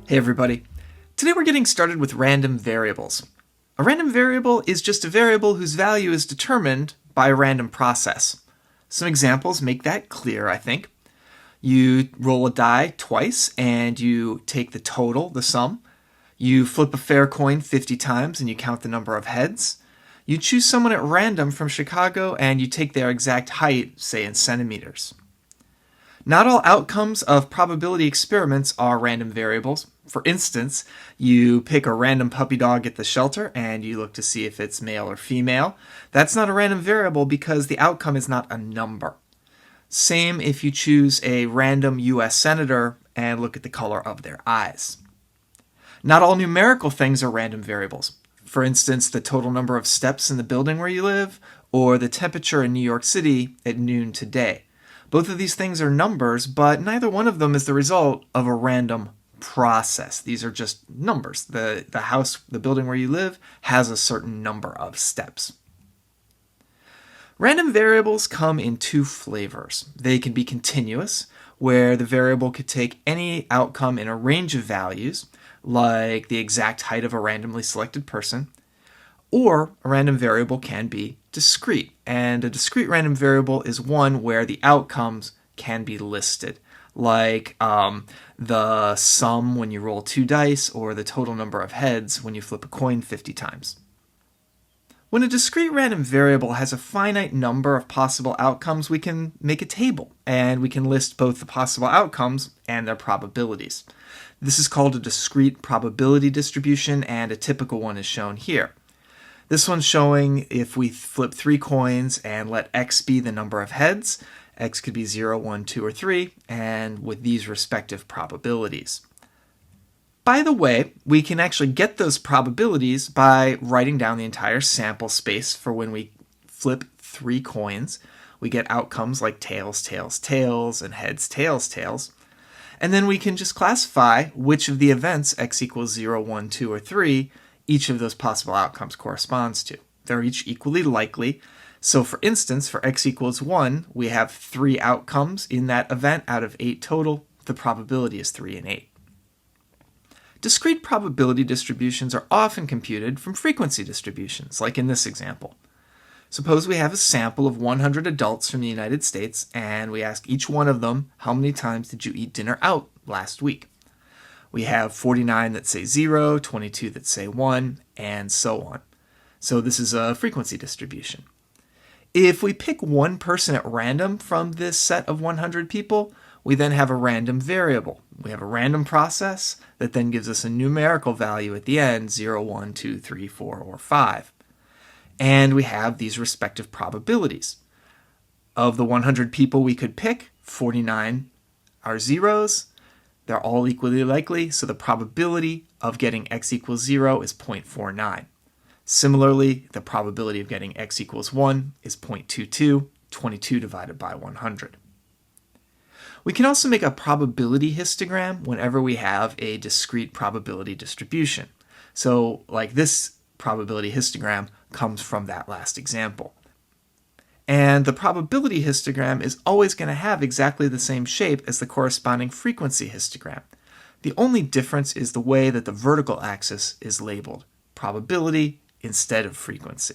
Hey everybody. Today we're getting started with random variables. A random variable is just a variable whose value is determined by a random process. Some examples make that clear, I think. You roll a die twice and you take the total, the sum. You flip a fair coin 50 times and you count the number of heads. You choose someone at random from Chicago and you take their exact height, say in centimeters. Not all outcomes of probability experiments are random variables. For instance, you pick a random puppy dog at the shelter and you look to see if it's male or female. That's not a random variable because the outcome is not a number. Same if you choose a random US senator and look at the color of their eyes. Not all numerical things are random variables. For instance, the total number of steps in the building where you live or the temperature in New York City at noon today. Both of these things are numbers, but neither one of them is the result of a random process. These are just numbers. The house, the building where you live, has a certain number of steps. Random variables come in two flavors. They can be continuous, where the variable could take any outcome in a range of values, like the exact height of a randomly selected person, or a random variable can be discrete. And a discrete random variable is one where the outcomes can be listed, like the sum when you roll 2 dice or the total number of heads when you flip a coin 50 times. When a discrete random variable has a finite number of possible outcomes, we can make a table, and we can list both the possible outcomes and their probabilities. This is called a discrete probability distribution, and a typical one is shown here. This one's showing if we flip 3 coins and let x be the number of heads, x could be 0, 1, 2, or 3, and with these respective probabilities. By the way, we can actually get those probabilities by writing down the entire sample space for when we flip 3 coins. We get outcomes like tails, tails, tails, and heads, tails, tails. And then we can just classify which of the events x equals 0, 1, 2, or 3 each of those possible outcomes corresponds to. They're each equally likely. So for instance, for x equals 1, we have 3 outcomes in that event out of 8 total. The probability is 3 in 8. Discrete probability distributions are often computed from frequency distributions, like in this example. Suppose we have a sample of 100 adults from the United States, and we ask each one of them, how many times did you eat dinner out last week? We have 49 that say 0, 22 that say 1, and so on. So this is a frequency distribution. If we pick one person at random from this set of 100 people, we then have a random variable. We have a random process that then gives us a numerical value at the end, 0, 1, 2, 3, 4, or 5. And we have these respective probabilities. Of the 100 people we could pick, 49 are zeros. They're all equally likely, so the probability of getting x equals 0 is 0.49. Similarly, the probability of getting x equals 1 is 0.22, 22 divided by 100. We can also make a probability histogram whenever we have a discrete probability distribution. So, like this probability histogram comes from that last example. And the probability histogram is always going to have exactly the same shape as the corresponding frequency histogram. The only difference is the way that the vertical axis is labeled, probability instead of frequency.